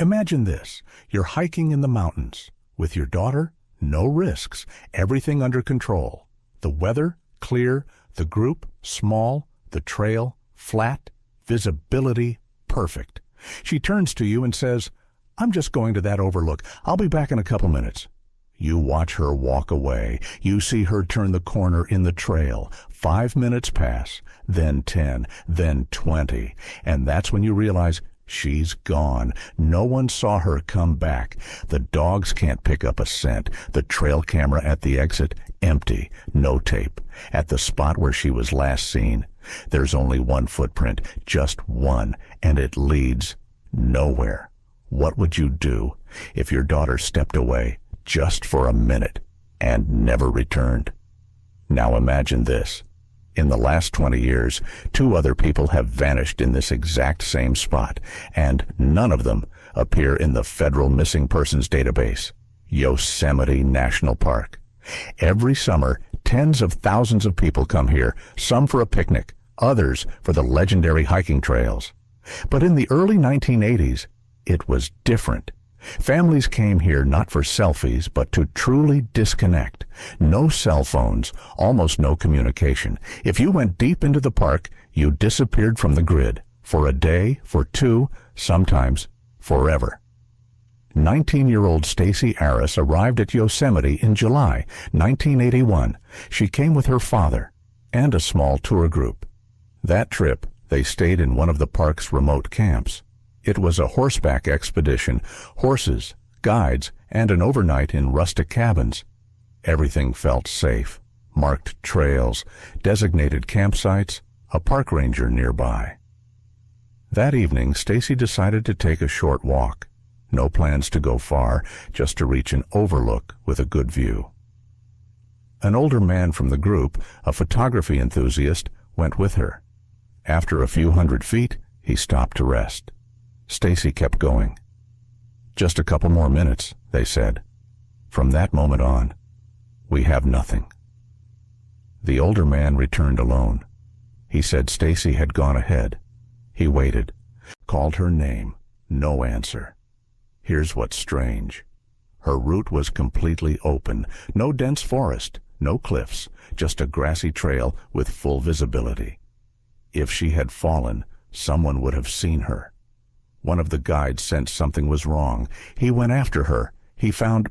Imagine this. You're hiking in the mountains. With your daughter, no risks, everything under control. The weather, clear, the group, small, the trail, flat, visibility, perfect. She turns to you and says, "I'm just going to that overlook. I'll be back in a couple minutes." You watch her walk away. You see her turn the corner in the trail. 5 minutes pass, then 10, then 20. And that's when you realize she's gone. No one saw her come back. The dogs can't pick up a scent. The trail camera at the exit, empty, no tape. At the spot where she was last seen, there's only one footprint, just one, and it leads nowhere. What would you do if your daughter stepped away just for a minute and never returned? Now imagine this. In the last 20 years, 2 other people have vanished in this exact same spot, and none of them appear in the federal missing persons database, Yosemite National Park. Every summer, tens of thousands of people come here, some for a picnic, others for the legendary hiking trails. But in the early 1980s, it was different. Families came here not for selfies, but to truly disconnect. No cell phones, almost no communication. If you went deep into the park, you disappeared from the grid. For a day, for 2, sometimes forever. 19-year-old Stacy Arras arrived at Yosemite in July 1981. She came with her father and a small tour group. That trip, they stayed in one of the park's remote camps. It was a horseback expedition, horses, guides, and an overnight in rustic cabins. Everything felt safe. Marked trails, designated campsites, a park ranger nearby. That evening, Stacy decided to take a short walk. No plans to go far, just to reach an overlook with a good view. An older man from the group, a photography enthusiast, went with her. After a few hundred feet, he stopped to rest. Stacy kept going. "Just a couple more minutes," they said. From that moment on, we have nothing. The older man returned alone. He said Stacy had gone ahead. He waited, called her name, no answer. Here's what's strange. Her route was completely open, no dense forest, no cliffs, just a grassy trail with full visibility. If she had fallen, someone would have seen her. One of the guides sensed something was wrong. He went after her. He found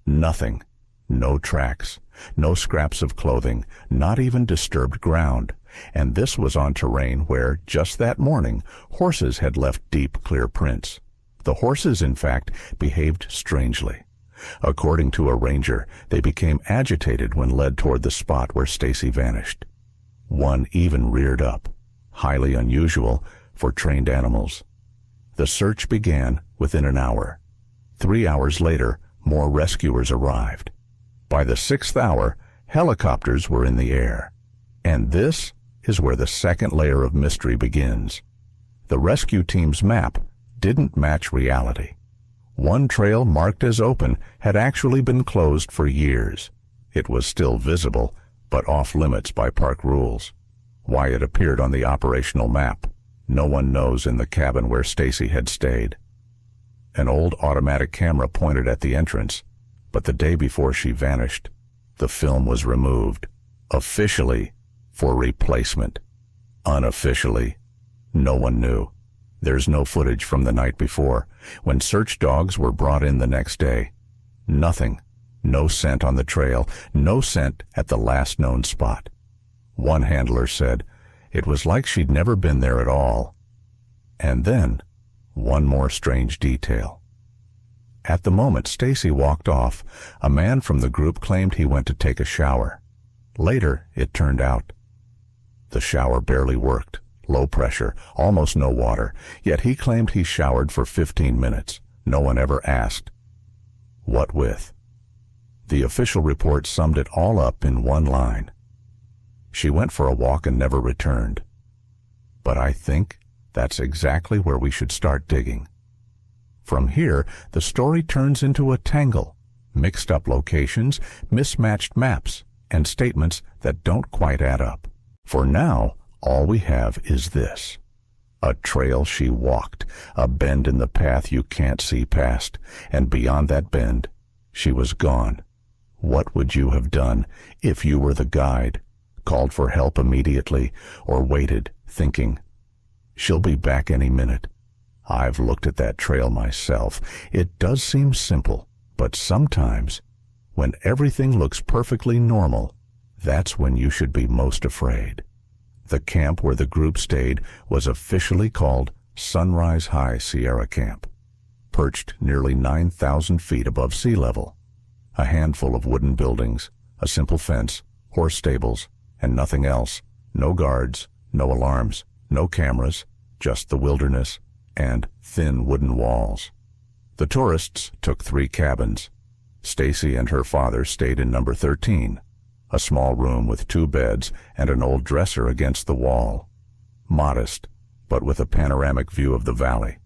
nothing. No tracks, no scraps of clothing, not even disturbed ground. And this was on terrain where, just that morning, horses had left deep, clear prints. The horses, in fact, behaved strangely. According to a ranger, they became agitated when led toward the spot where Stacy vanished. One even reared up, highly unusual for trained animals. The search began within an hour. 3 hours later, more rescuers arrived. By the 6th hour, helicopters were in the air. And this is where the second layer of mystery begins. The rescue team's map didn't match reality. One trail marked as open had actually been closed for years. It was still visible, but off limits by park rules. Why it appeared on the operational map, no one knows in the cabin where Stacy had stayed. An old automatic camera pointed at the entrance, but the day before she vanished, the film was removed. Officially, for replacement. Unofficially, no one knew. There's no footage from the night before, when search dogs were brought in the next day. Nothing. No scent on the trail, no scent at the last known spot. One handler said it was like she'd never been there at all. And then, one more strange detail. At the moment Stacy walked off, a man from the group claimed he went to take a shower. Later, it turned out the shower barely worked, low pressure, almost no water, yet he claimed he showered for 15 minutes. No one ever asked, what with? The official report summed it all up in one line. She went for a walk and never returned. But I think that's exactly where we should start digging. From here, the story turns into a tangle, mixed up locations, mismatched maps, and statements that don't quite add up. For now, all we have is this. A trail she walked, a bend in the path you can't see past, and beyond that bend, she was gone. What would you have done if you were the guide? Called for help immediately, or waited, thinking, she'll be back any minute? I've looked at that trail myself. It does seem simple, but sometimes, when everything looks perfectly normal, that's when you should be most afraid. The camp where the group stayed was officially called Sunrise High Sierra Camp, perched nearly 9,000 feet above sea level. A handful of wooden buildings, a simple fence, horse stables, and nothing else. No guards, no alarms, no cameras, just the wilderness and thin wooden walls. The tourists took 3 cabins. Stacy and her father stayed in number 13, a small room with 2 beds and an old dresser against the wall. Modest, but with a panoramic view of the valley.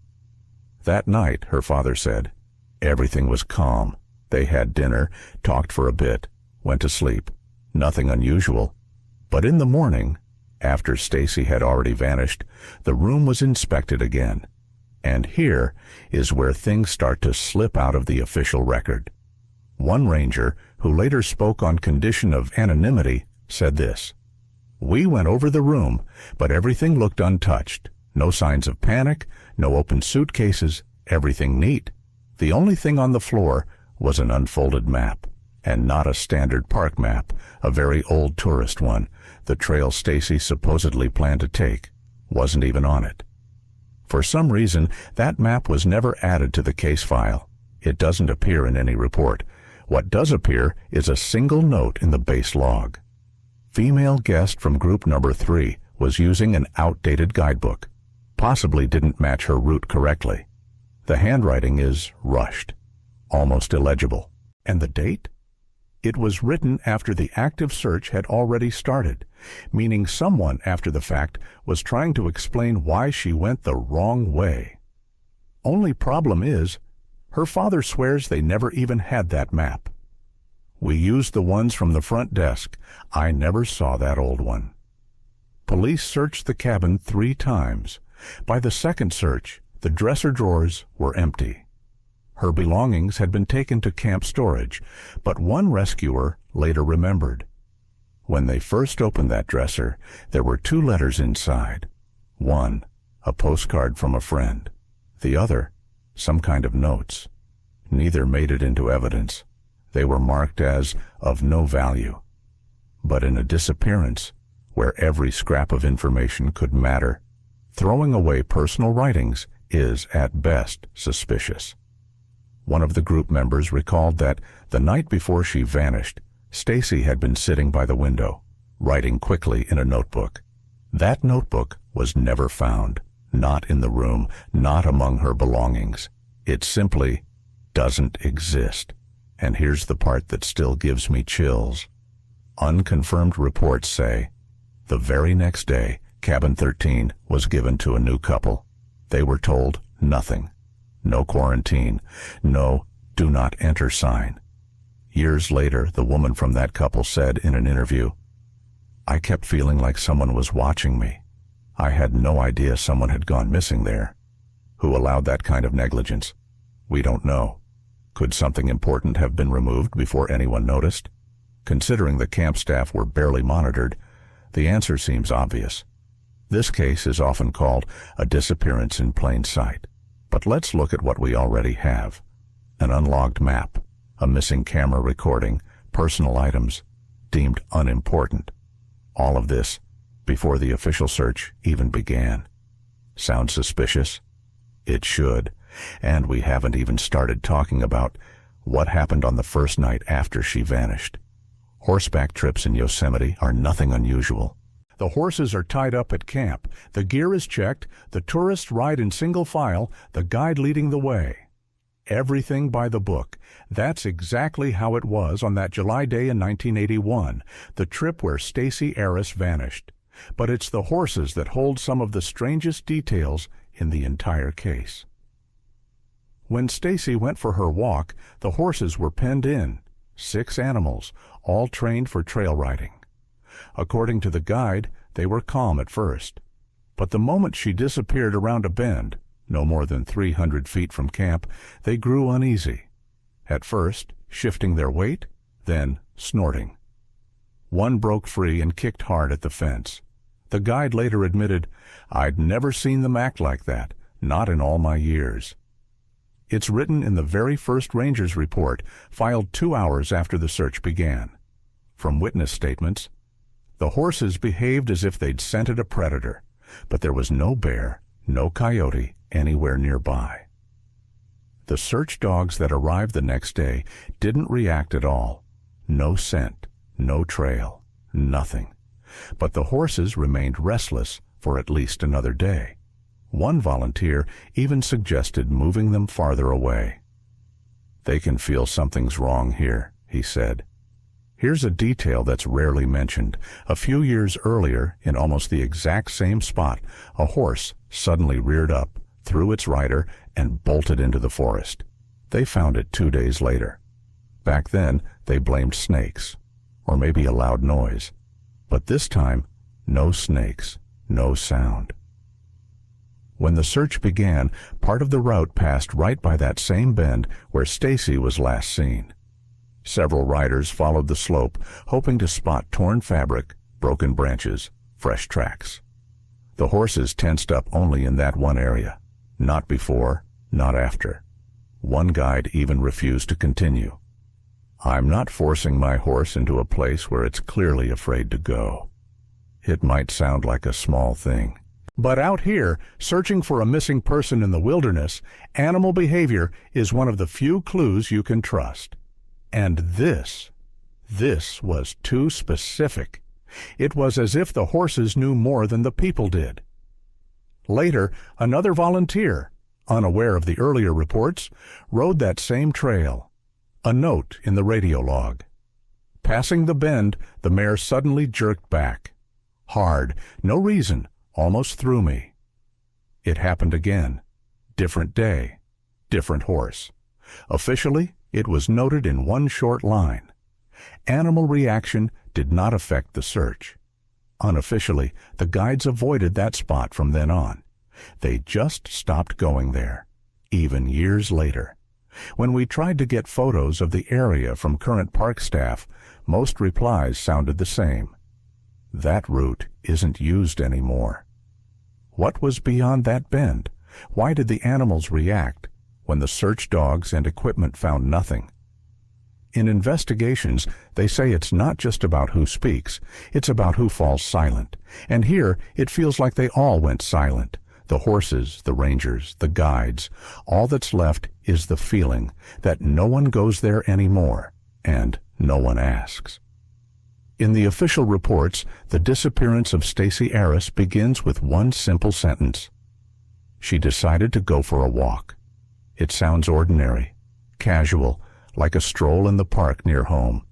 That night, her father said, everything was calm. They had dinner, talked for a bit, went to sleep. Nothing unusual. But in the morning, after Stacy had already vanished, the room was inspected again. And here is where things start to slip out of the official record. One ranger, who later spoke on condition of anonymity, said this: "We went over the room, but everything looked untouched. No signs of panic, no open suitcases, everything neat. The only thing on the floor was an unfolded map, and not a standard park map, a very old tourist one. The trail Stacy supposedly planned to take wasn't even on it. For some reason, that map was never added to the case file. It doesn't appear in any report. What does appear is a single note in the base log. Female guest from group number 3 was using an outdated guidebook. Possibly didn't match her route correctly. The handwriting is rushed, almost illegible. And the date? It was written after the active search had already started, meaning someone after the fact was trying to explain why she went the wrong way. Only problem is, her father swears they never even had that map. We used the ones from the front desk. I never saw that old one. Police searched the cabin 3 times. By the second search, the dresser drawers were empty. Her belongings had been taken to camp storage, but one rescuer later remembered. When they first opened that dresser, there were 2 letters inside. One, a postcard from a friend. The other, some kind of notes. Neither made it into evidence. They were marked as of no value. But in a disappearance, where every scrap of information could matter, throwing away personal writings is at best suspicious. One of the group members recalled that the night before she vanished, Stacy had been sitting by the window, writing quickly in a notebook. That notebook was never found, not in the room, not among her belongings. It simply doesn't exist. And here's the part that still gives me chills. Unconfirmed reports say, the very next day, Cabin 13 was given to a new couple. They were told nothing. No quarantine, no do not enter sign. Years later, the woman from that couple said in an interview, "I kept feeling like someone was watching me. I had no idea someone had gone missing there. Who allowed that kind of negligence? We don't know. Could something important have been removed before anyone noticed? Considering the camp staff were barely monitored, the answer seems obvious. This case is often called a disappearance in plain sight. But let's look at what we already have. An unlogged map, a missing camera recording, personal items deemed unimportant. All of this before the official search even began. Sound suspicious? It should. And we haven't even started talking about what happened on the first night after she vanished. Horseback trips in Yosemite are nothing unusual. The horses are tied up at camp, the gear is checked, the tourists ride in single file, the guide leading the way. Everything by the book. That's exactly how it was on that July day in 1981, the trip where Stacy Arras vanished. But it's the horses that hold some of the strangest details in the entire case. When Stacy went for her walk, the horses were penned in. 6 animals, all trained for trail riding. According to the guide, they were calm at first. But the moment she disappeared around a bend, no more than 300 feet from camp, they grew uneasy. At first, shifting their weight, then snorting. One broke free and kicked hard at the fence. The guide later admitted, "I'd never seen them act like that, not in all my years." It's written in the very first ranger's report, filed 2 hours after the search began. From witness statements, the horses behaved as if they'd scented a predator, but there was no bear, no coyote anywhere nearby. The search dogs that arrived the next day didn't react at all. No scent, no trail, nothing. But the horses remained restless for at least another day. One volunteer even suggested moving them farther away. "They can feel something's wrong here," he said. Here's a detail that's rarely mentioned. A few years earlier, in almost the exact same spot, a horse suddenly reared up, threw its rider, and bolted into the forest. They found it 2 days later. Back then, they blamed snakes, or maybe a loud noise. But this time, no snakes, no sound. When the search began, part of the route passed right by that same bend where Stacy was last seen. Several riders followed the slope, hoping to spot torn fabric, broken branches, fresh tracks. The horses tensed up only in that one area. Not before, not after. One guide even refused to continue. "I'm not forcing my horse into a place where it's clearly afraid to go." It might sound like a small thing, but out here, searching for a missing person in the wilderness, animal behavior is one of the few clues you can trust. And this was too specific. It was as if the horses knew more than the people did. Later, another volunteer, unaware of the earlier reports, rode that same trail. A note in the radio log. Passing the bend, the mare suddenly jerked back. Hard, no reason, almost threw me. It happened again. Different day, different horse. Officially, it was noted in one short line. Animal reaction did not affect the search. Unofficially, the guides avoided that spot from then on. They just stopped going there, even years later. When we tried to get photos of the area from current park staff, most replies sounded the same. That route isn't used anymore. What was beyond that bend? Why did the animals react when the search dogs and equipment found nothing? In investigations, they say it's not just about who speaks, it's about who falls silent. And here, it feels like they all went silent. The horses, the rangers, the guides. All that's left is the feeling that no one goes there anymore, and no one asks. In the official reports, the disappearance of Stacy Arras begins with one simple sentence. She decided to go for a walk. It sounds ordinary, casual, like a stroll in the park near home.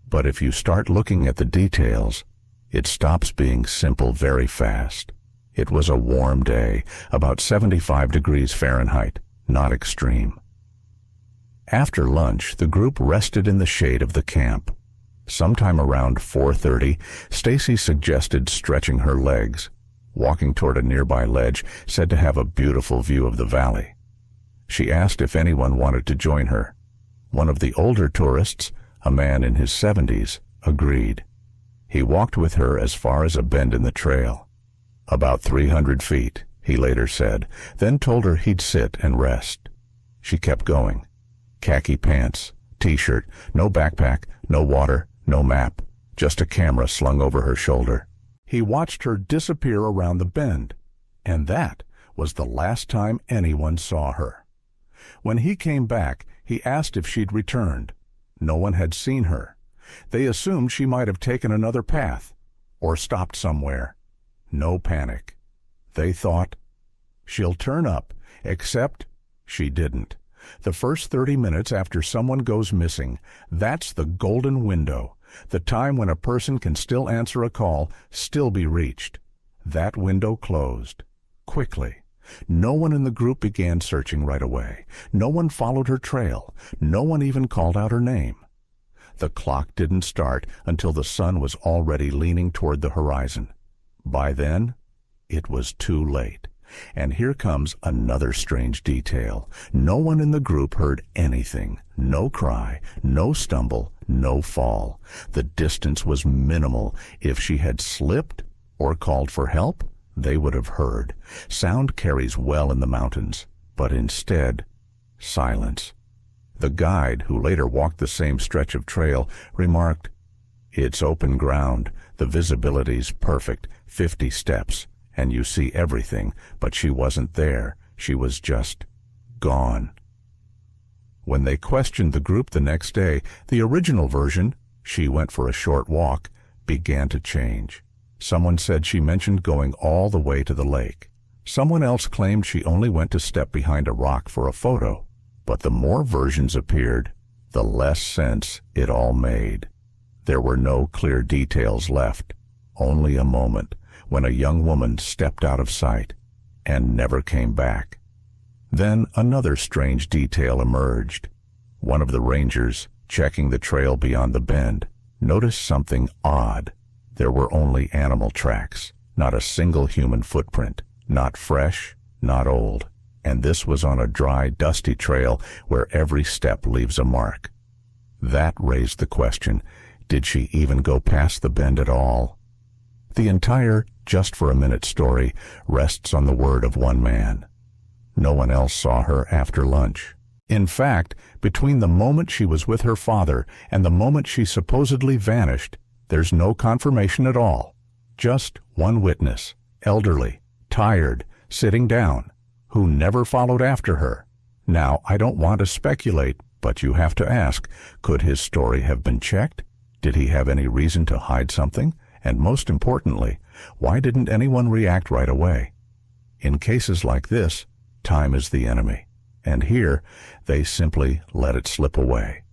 But if you start looking at the details, it stops being simple very fast. It was a warm day, about 75 degrees Fahrenheit, not extreme. After lunch, the group rested in the shade of the camp. Sometime around 4:30, Stacy suggested stretching her legs. Walking toward a nearby ledge, said to have a beautiful view of the valley. She asked if anyone wanted to join her. One of the older tourists, a man in his 70s, agreed. He walked with her as far as a bend in the trail. About 300 feet, he later said, then told her he'd sit and rest. She kept going. Khaki pants, t-shirt, no backpack, no water, no map, just a camera slung over her shoulder. He watched her disappear around the bend, and that was the last time anyone saw her. When he came back, he asked if she'd returned. No one had seen her. They assumed she might have taken another path, or stopped somewhere. No panic. They thought, she'll turn up, except she didn't. The first 30 minutes after someone goes missing, that's the golden window, the time when a person can still answer a call, still be reached. That window closed. Quickly. No one in the group began searching right away. No one followed her trail. No one even called out her name. The clock didn't start until the sun was already leaning toward the horizon. By then, it was too late. And here comes another strange detail. No one in the group heard anything. No cry, no stumble, no fall. The distance was minimal. If she had slipped or called for help, they would have heard. Sound carries well in the mountains, but instead, silence. The guide, who later walked the same stretch of trail, remarked, "It's open ground. The visibility's perfect, 50 steps. And you see everything, but she wasn't there. She was just gone." When they questioned the group the next day, the original version, "She went for a short walk," began to change. Someone said she mentioned going all the way to the lake. Someone else claimed she only went to step behind a rock for a photo. But the more versions appeared, the less sense it all made. There were no clear details left, only a moment when a young woman stepped out of sight and never came back. Then another strange detail emerged. One of the rangers, checking the trail beyond the bend, noticed something odd. There were only animal tracks, not a single human footprint, not fresh, not old. And this was on a dry, dusty trail where every step leaves a mark. That raised the question, did she even go past the bend at all? The entire Just for a Minute story rests on the word of one man. No one else saw her after lunch. In fact, between the moment she was with her father and the moment she supposedly vanished, there's no confirmation at all. Just one witness, elderly, tired, sitting down, who never followed after her. Now, I don't want to speculate, but you have to ask, could his story have been checked? Did he have any reason to hide something? And most importantly, why didn't anyone react right away? In cases like this, time is the enemy. And here, they simply let it slip away.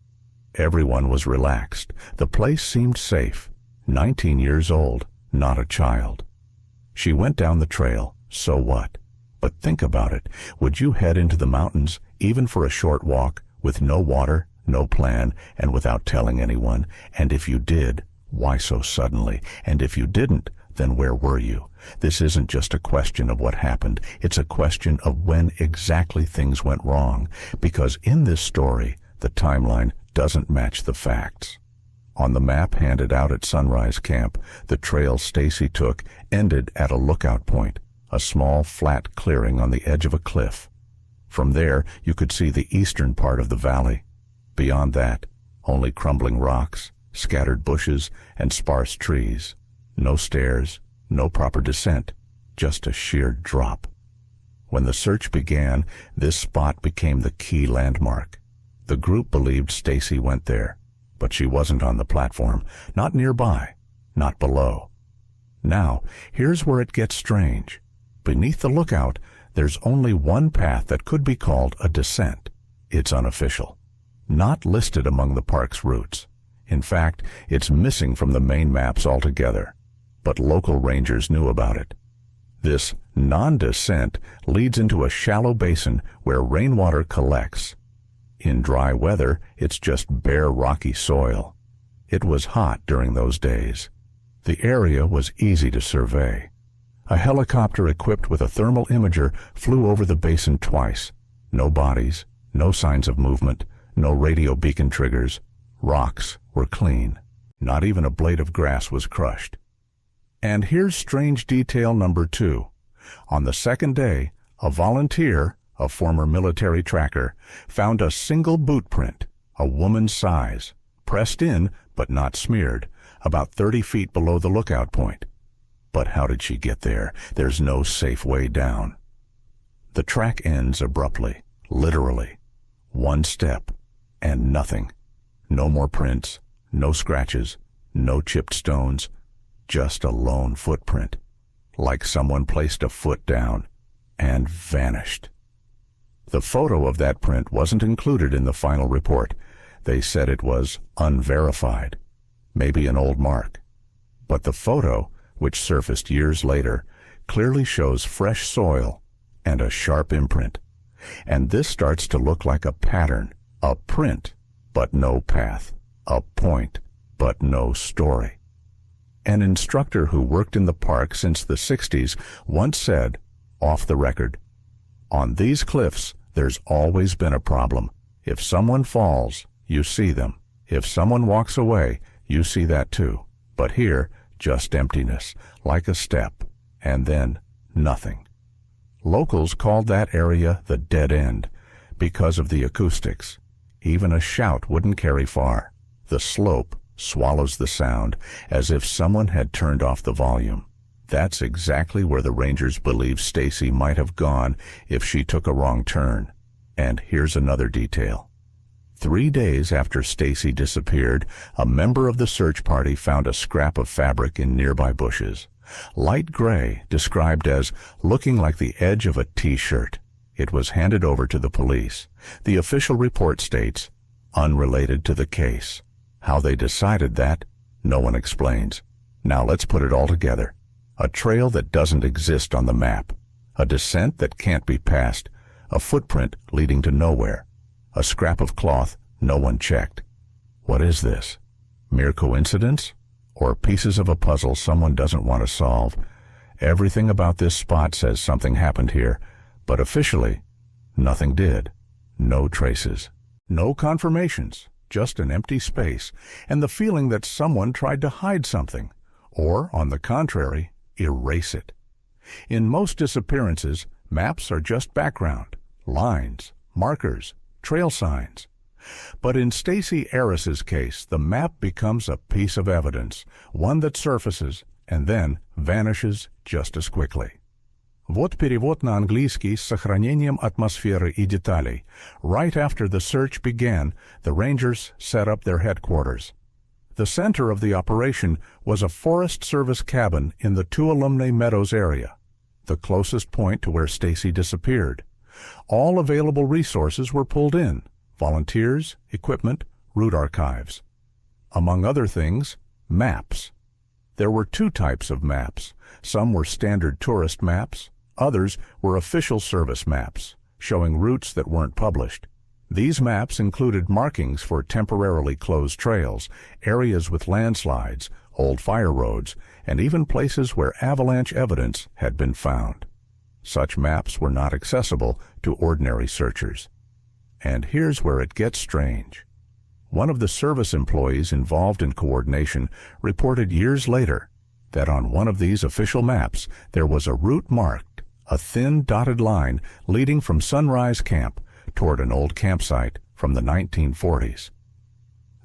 Everyone was relaxed. The place seemed safe. 19 years old, not a child. She went down the trail, so what? But think about it. Would you head into the mountains, even for a short walk, with no water, no plan, and without telling anyone? And if you did, why so suddenly? And if you didn't, then where were you? This isn't just a question of what happened. It's a question of when exactly things went wrong. Because in this story, the timeline doesn't match the facts. On the map handed out at Sunrise Camp, the trail Stacy took ended at a lookout point, a small flat clearing on the edge of a cliff. From there, you could see the eastern part of the valley. Beyond that, only crumbling rocks, scattered bushes, and sparse trees. No stairs, no proper descent, just a sheer drop. When the search began, this spot became the key landmark. The group believed Stacy went there, but she wasn't on the platform, not nearby, not below. Now, here's where it gets strange. Beneath the lookout, there's only one path that could be called a descent. It's unofficial, not listed among the park's routes. In fact, it's missing from the main maps altogether. But local rangers knew about it. This non-descent leads into a shallow basin where rainwater collects. In dry weather, it's just bare rocky soil. It was hot during those days. The area was easy to survey. A helicopter equipped with a thermal imager flew over the basin twice. No bodies, no signs of movement, no radio beacon triggers. Rocks were clean. Not even a blade of grass was crushed. And here's strange detail number 2. On the second day, a volunteer, a former military tracker, found a single boot print, a woman's size, pressed in but not smeared, about 30 feet below the lookout point. But how did she get there? There's no safe way down. The track ends abruptly, literally. One step, and nothing. No more prints, no scratches, no chipped stones, just a lone footprint, like someone placed a foot down and vanished. The photo of that print wasn't included in the final report. They said it was unverified, maybe an old mark. But the photo, which surfaced years later, clearly shows fresh soil and a sharp imprint. And this starts to look like a pattern, a print, but no path, a point, but no story. An instructor who worked in the park since the 60s once said, off the record, "On these cliffs, there's always been a problem. If someone falls, you see them. If someone walks away, you see that too. But here, just emptiness, like a step, and then nothing." Locals called that area the dead end because of the acoustics. Even a shout wouldn't carry far. The slope swallows the sound as if someone had turned off the volume. That's exactly where the rangers believe Stacy might have gone if she took a wrong turn. And here's another detail. 3 days after Stacy disappeared, a member of the search party found a scrap of fabric in nearby bushes. Light gray, described as looking like the edge of a T-shirt. It was handed over to the police. The official report states, unrelated to the case. How they decided that, no one explains. Now let's put it all together. A trail that doesn't exist on the map. A descent that can't be passed. A footprint leading to nowhere. A scrap of cloth no one checked. What is this? Mere coincidence? Or pieces of a puzzle someone doesn't want to solve? Everything about this spot says something happened here, but officially, nothing did. No traces. No confirmations. Just an empty space, and the feeling that someone tried to hide something, or, on the contrary, erase it. In most disappearances, maps are just background, lines, markers, trail signs. But in Stacy Arras's case, the map becomes a piece of evidence, one that surfaces and then vanishes just as quickly. Вот перевод на английский с сохранением атмосферы и деталей. Right after the search began, the Rangers set up their headquarters. The center of the operation was a Forest Service cabin in the Tuolumne Meadows area, the closest point to where Stacy disappeared. All available resources were pulled in: volunteers, equipment, route archives. Among other things, maps. There were 2 types of maps. Some were standard tourist maps. Others were official service maps, showing routes that weren't published. These maps included markings for temporarily closed trails, areas with landslides, old fire roads, and even places where avalanche evidence had been found. Such maps were not accessible to ordinary searchers. And here's where it gets strange. One of the service employees involved in coordination reported years later that on one of these official maps there was a route marked, a thin dotted line leading from Sunrise Camp toward an old campsite from the 1940s.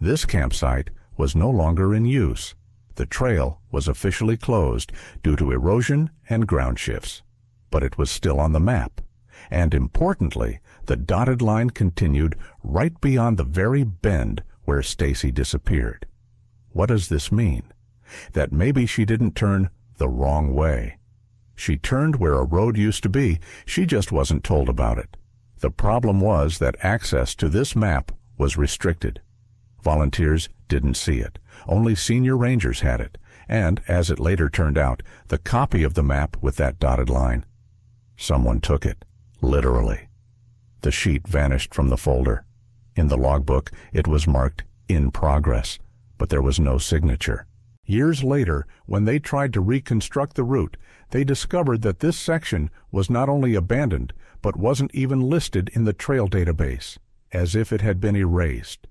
This campsite was no longer in use. The trail was officially closed due to erosion and ground shifts. But it was still on the map. And importantly, the dotted line continued right beyond the very bend where Stacy disappeared. What does this mean? That maybe she didn't turn the wrong way. She turned where a road used to be, she just wasn't told about it. The problem was that access to this map was restricted. Volunteers didn't see it. Only senior rangers had it. And, as it later turned out, the copy of the map with that dotted line. Someone took it, literally. The sheet vanished from the folder. In the logbook, it was marked "in progress," but there was no signature. Years later, when they tried to reconstruct the route, they discovered that this section was not only abandoned, but wasn't even listed in the trail database, as if it had been erased.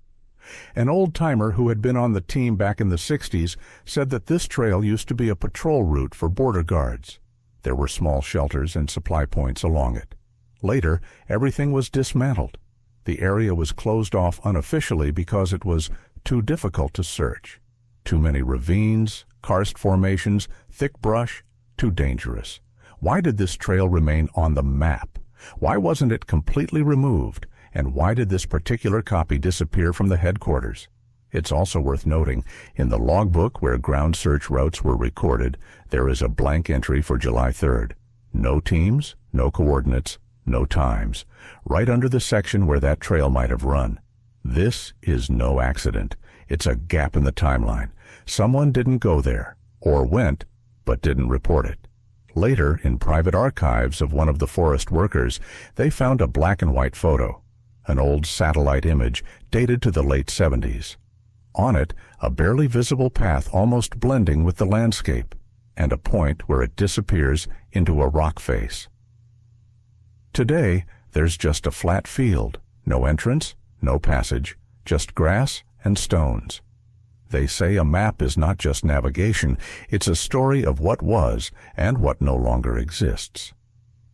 An old-timer who had been on the team back in the 60s said that this trail used to be a patrol route for border guards. There were small shelters and supply points along it. Later, everything was dismantled. The area was closed off unofficially because it was too difficult to search. Too many ravines, karst formations, thick brush, too dangerous. Why did this trail remain on the map? Why wasn't it completely removed? And why did this particular copy disappear from the headquarters? It's also worth noting, in the logbook where ground search routes were recorded, there is a blank entry for July 3rd. No teams, no coordinates, no times. Right under the section where that trail might have run. This is no accident. It's a gap in the timeline. Someone didn't go there, or went, but didn't report it. Later, in private archives of one of the forest workers, they found a black and white photo, an old satellite image dated to the late 70s. On it, a barely visible path almost blending with the landscape, and a point where it disappears into a rock face. Today, there's just a flat field, no entrance, no passage, just grass and stones. They say a map is not just navigation, it's a story of what was and what no longer exists.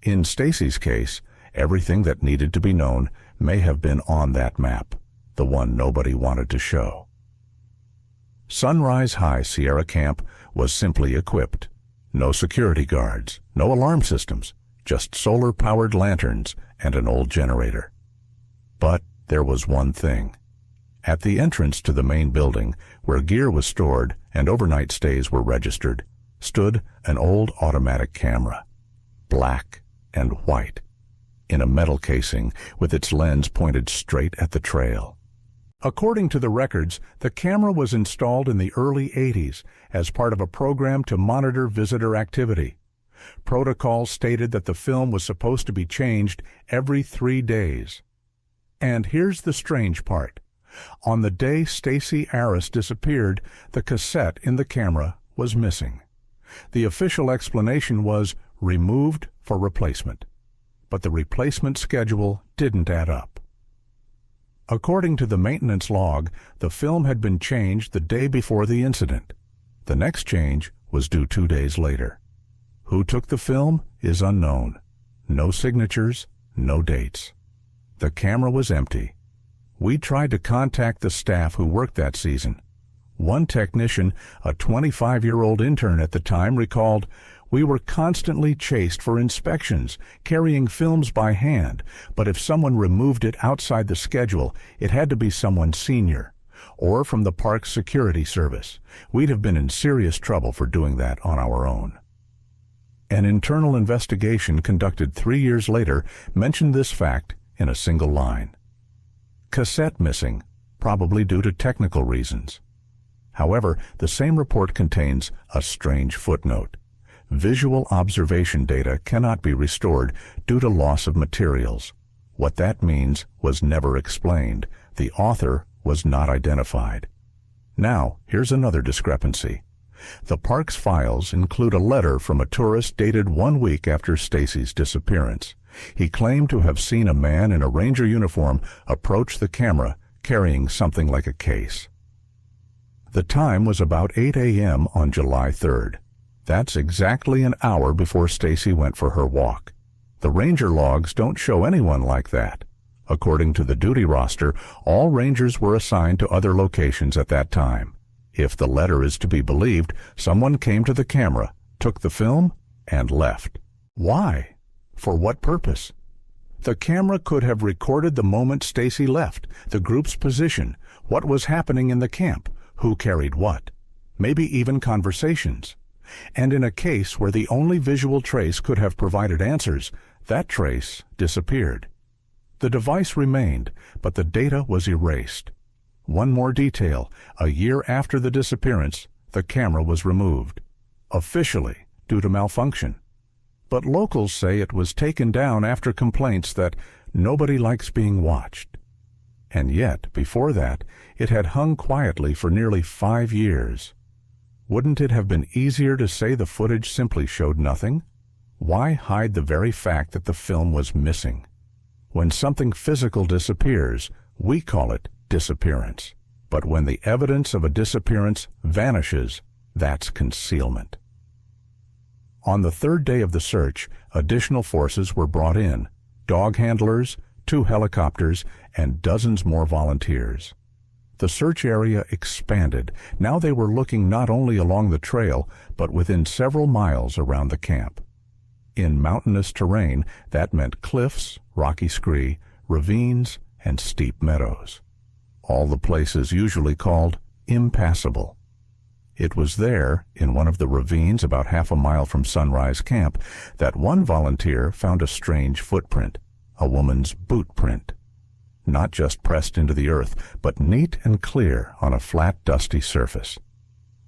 In Stacy's case, everything that needed to be known may have been on that map, the one nobody wanted to show. Sunrise High Sierra Camp was simply equipped. No security guards, no alarm systems, just solar-powered lanterns and an old generator. But there was one thing. At the entrance to the main building, where gear was stored and overnight stays were registered, stood an old automatic camera, black and white, in a metal casing with its lens pointed straight at the trail. According to the records, the camera was installed in the early 80s as part of a program to monitor visitor activity. Protocols stated that the film was supposed to be changed every 3 days. And here's the strange part. On the day Stacy Arras disappeared, the cassette in the camera was missing. The official explanation was removed for replacement. But the replacement schedule didn't add up. According to the maintenance log, the film had been changed the day before the incident. The next change was due 2 days later. Who took the film is unknown. No signatures, no dates. The camera was empty. We tried to contact the staff who worked that season. One technician, a 25-year-old intern at the time, recalled, "We were constantly chased for inspections, carrying films by hand, but if someone removed it outside the schedule, it had to be someone senior, or from the park's security service. We'd have been in serious trouble for doing that on our own." An internal investigation conducted 3 years later mentioned this fact in a single line. Cassette missing, probably due to technical reasons. However, the same report contains a strange footnote. Visual observation data cannot be restored due to loss of materials. What that means was never explained. The author was not identified. Now, here's another discrepancy. The park's files include a letter from a tourist dated 1 week after Stacy's disappearance. He claimed to have seen a man in a ranger uniform approach the camera carrying something like a case. The time was about 8 a.m. on July 3rd. That's exactly an hour before Stacy went for her walk. The ranger logs don't show anyone like that. According to the duty roster, all rangers were assigned to other locations at that time. If the letter is to be believed, someone came to the camera, took the film, and left. Why? For what purpose? The camera could have recorded the moment Stacy left, the group's position, what was happening in the camp, who carried what, maybe even conversations. And in a case where the only visual trace could have provided answers, that trace disappeared. The device remained, but the data was erased. One more detail: a year after the disappearance, the camera was removed, officially due to malfunction. But locals say it was taken down after complaints that nobody likes being watched. And yet, before that, it had hung quietly for nearly 5 years. Wouldn't it have been easier to say the footage simply showed nothing? Why hide the very fact that the film was missing? When something physical disappears, we call it disappearance. But when the evidence of a disappearance vanishes, that's concealment. On the 3rd day of the search, additional forces were brought in: dog handlers, 2 helicopters, and dozens more volunteers. The search area expanded. Now they were looking not only along the trail, but within several miles around the camp. In mountainous terrain, that meant cliffs, rocky scree, ravines, and steep meadows. All the places usually called impassable. It was there, in one of the ravines about half a mile from Sunrise Camp, that one volunteer found a strange footprint, a woman's boot print. Not just pressed into the earth, but neat and clear on a flat, dusty surface.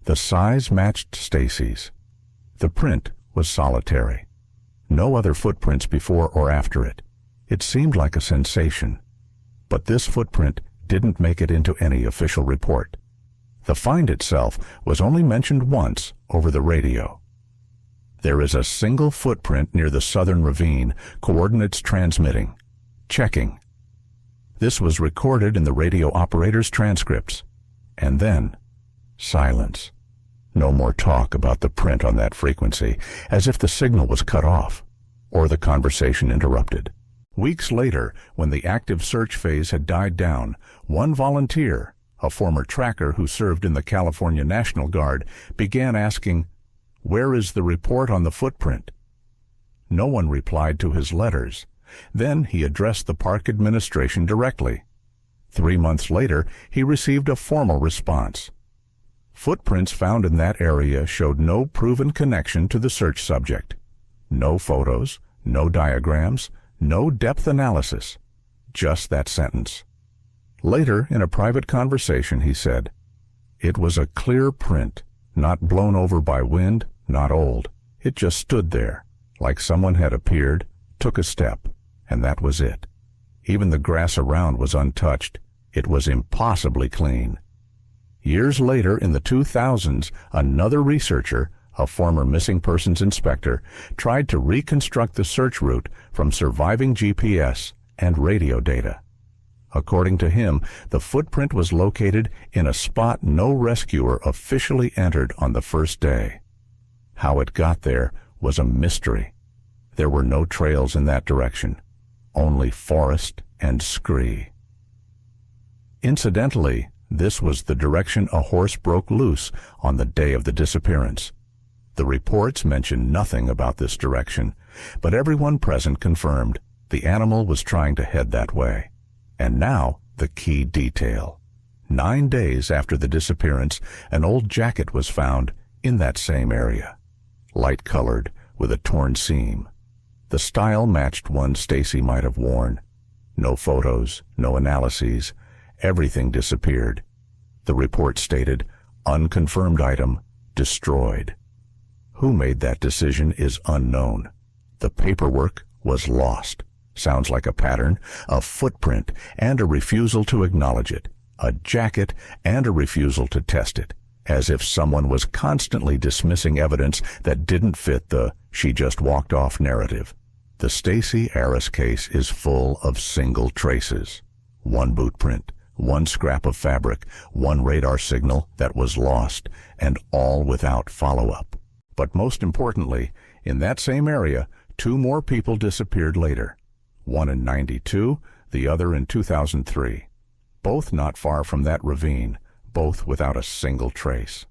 The size matched Stacy's. The print was solitary. No other footprints before or after it. It seemed like a sensation. But this footprint didn't make it into any official report. The find itself was only mentioned once over the radio. There is a single footprint near the southern ravine, coordinates transmitting. Checking. This was recorded in the radio operator's transcripts. And then, silence. No more talk about the print on that frequency, as if the signal was cut off, or the conversation interrupted. Weeks later, when the active search phase had died down, one volunteer, a former tracker who served in the California National Guard, began asking, "Where is the report on the footprint?" No one replied to his letters. Then he addressed the park administration directly. 3 months later, he received a formal response. Footprints found in that area showed no proven connection to the search subject. No photos, no diagrams, no depth analysis. Just that sentence. Later, in a private conversation, he said, "It was a clear print, not blown over by wind, not old. It just stood there, like someone had appeared, took a step, and that was it. Even the grass around was untouched. It was impossibly clean." Years later, in the 2000s, another researcher, a former missing persons inspector, tried to reconstruct the search route from surviving GPS and radio data. According to him, the footprint was located in a spot no rescuer officially entered on the first day. How it got there was a mystery. There were no trails in that direction, only forest and scree. Incidentally, this was the direction a horse broke loose on the day of the disappearance. The reports mentioned nothing about this direction, but everyone present confirmed the animal was trying to head that way. And now, the key detail. 9 days after the disappearance, an old jacket was found in that same area. Light-colored, with a torn seam. The style matched one Stacy might have worn. No photos, no analyses. Everything disappeared. The report stated, "Unconfirmed item, destroyed." Who made that decision is unknown. The paperwork was lost. Sounds like a pattern, a footprint, and a refusal to acknowledge it. A jacket and a refusal to test it. As if someone was constantly dismissing evidence that didn't fit the "she just walked off" narrative. The Stacy Arras case is full of single traces. One boot print, one scrap of fabric, one radar signal that was lost, and all without follow-up. But most importantly, in that same area, 2 more people disappeared later. One in 92, the other in 2003. Both not far from that ravine, both without a single trace.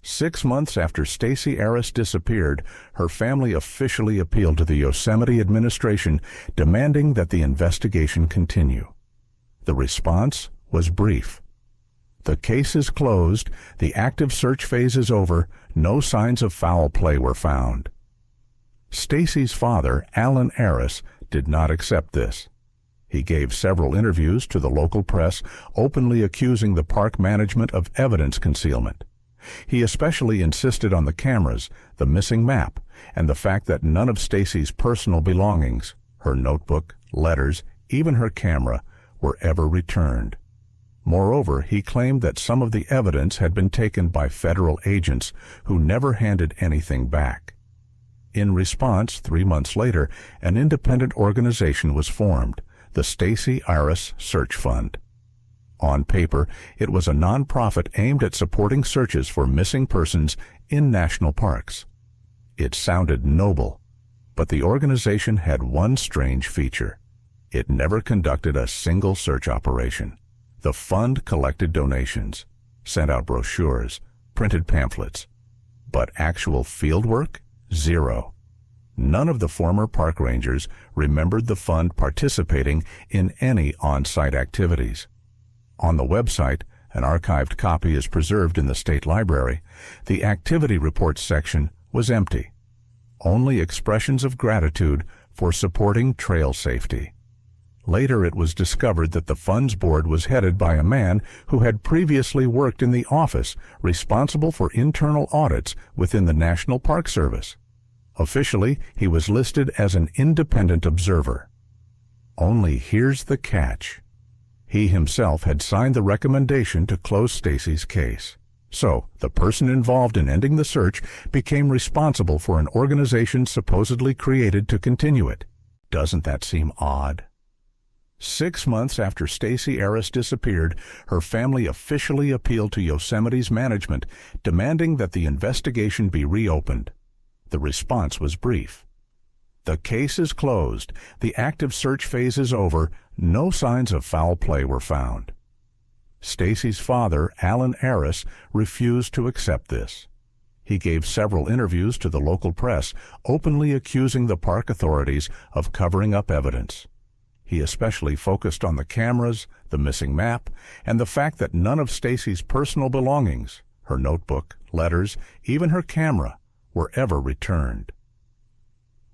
6 months after Stacy Arras disappeared, her family officially appealed to the Yosemite administration, demanding that the investigation continue. The response was brief. "The case is closed, the active search phase is over, no signs of foul play were found." Stacy's father, Alan Arras, did not accept this. He gave several interviews to the local press, openly accusing the park management of evidence concealment. He especially insisted on the cameras, the missing map, and the fact that none of Stacy's personal belongings, her notebook, letters, even her camera, were ever returned. Moreover, he claimed that some of the evidence had been taken by federal agents who never handed anything back. In response, 3 months later, an independent organization was formed, the Stacy Arras Search Fund. On paper, it was a nonprofit aimed at supporting searches for missing persons in national parks. It sounded noble, but the organization had one strange feature. It never conducted a single search operation. The fund collected donations, sent out brochures, printed pamphlets. But actual field work? Zero. None of the former park rangers remembered the fund participating in any on-site activities. On the website, an archived copy is preserved in the State Library, the activity reports section was empty. Only expressions of gratitude for supporting trail safety. Later it was discovered that the fund's board was headed by a man who had previously worked in the office responsible for internal audits within the National Park Service. Officially, he was listed as an independent observer. Only here's the catch. He himself had signed the recommendation to close Stacy's case. So, the person involved in ending the search became responsible for an organization supposedly created to continue it. Doesn't that seem odd? 6 months after Stacy Arras disappeared, her family officially appealed to Yosemite's management, demanding that the investigation be reopened. The response was brief. The case is closed. The active search phase is over. No signs of foul play were found. Stacy's father, Alan Arras, refused to accept this. He gave several interviews to the local press, openly accusing the park authorities of covering up evidence. He especially focused on the cameras, the missing map, and the fact that none of Stacy's personal belongings, her notebook, letters, even her camera, were ever returned.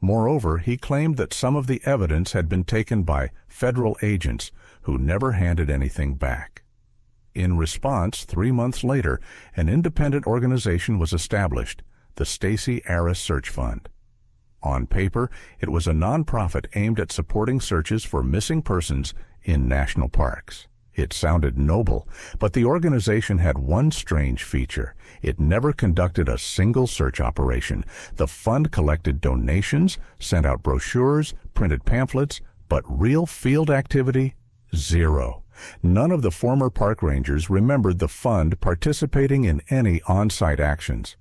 Moreover, he claimed that some of the evidence had been taken by federal agents who never handed anything back. In response, 3 months later, an independent organization was established, the Stacy Arras Search Fund. On paper, it was a nonprofit aimed at supporting searches for missing persons in national parks. It sounded noble, but the organization had one strange feature. It never conducted a single search operation. The fund collected donations, sent out brochures, printed pamphlets, but real field activity? Zero. None of the former park rangers remembered the fund participating in any on-site actions.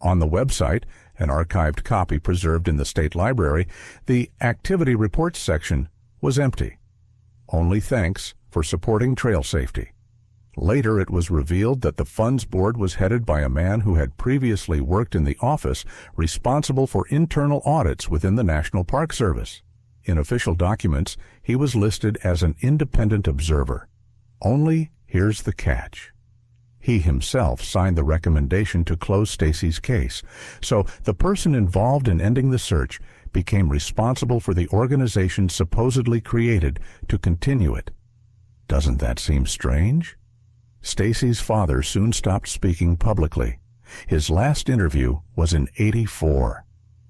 On the website, an archived copy preserved in the state library, the activity reports section was empty. Only thanks for supporting trail safety. Later, it was revealed that the fund's board was headed by a man who had previously worked in the office responsible for internal audits within the National Park Service. In official documents, he was listed as an independent observer. Only here's the catch. He himself signed the recommendation to close Stacy's case, so the person involved in ending the search became responsible for the organization supposedly created to continue it. Doesn't that seem strange? Stacy's father soon stopped speaking publicly. His last interview was in '84.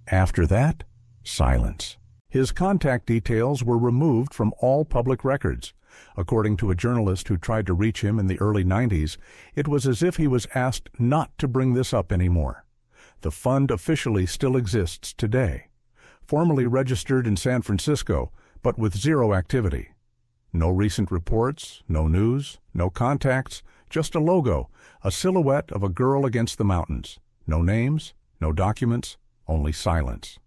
After that, silence. His contact details were removed from all public records. According to a journalist who tried to reach him in the early '90s, it was as if he was asked not to bring this up anymore. The fund officially still exists today, formally registered in San Francisco, but with zero activity. No recent reports, no news, no contacts, just a logo, a silhouette of a girl against the mountains. No names, no documents, only silence.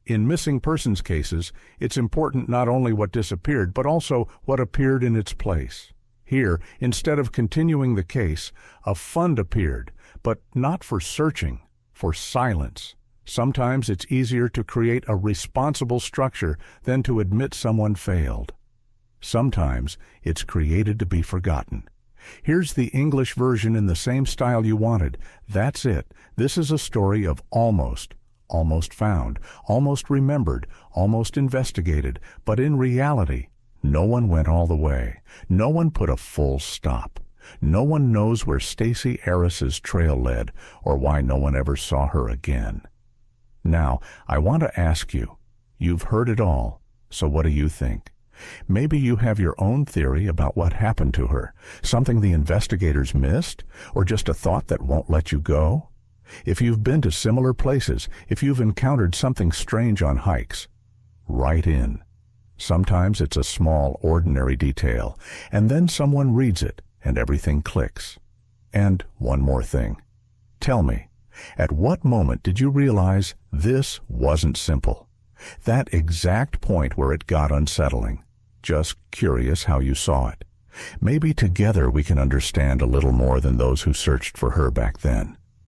In missing persons cases, it's important not only what disappeared, but also what appeared in its place. Here, instead of continuing the case, a fund appeared, but not for searching, for silence. Sometimes it's easier to create a responsible structure than to admit someone failed. Sometimes it's created to be forgotten. Here's the English version in the same style you wanted. That's it. This is a story of almost found, almost remembered, almost investigated, but in reality, no one went all the way. No one put a full stop. No one knows where Stacy Arras's trail led, or why no one ever saw her again. Now, I want to ask you, you've heard it all, so what do you think? Maybe you have your own theory about what happened to her, something the investigators missed, or just a thought that won't let you go? If you've been to similar places, if you've encountered something strange on hikes, write in. Sometimes it's a small, ordinary detail, and then someone reads it, and everything clicks. And one more thing. Tell me, at what moment did you realize this wasn't simple? That exact point where it got unsettling. Just curious how you saw it. Maybe together we can understand a little more than those who searched for her back then.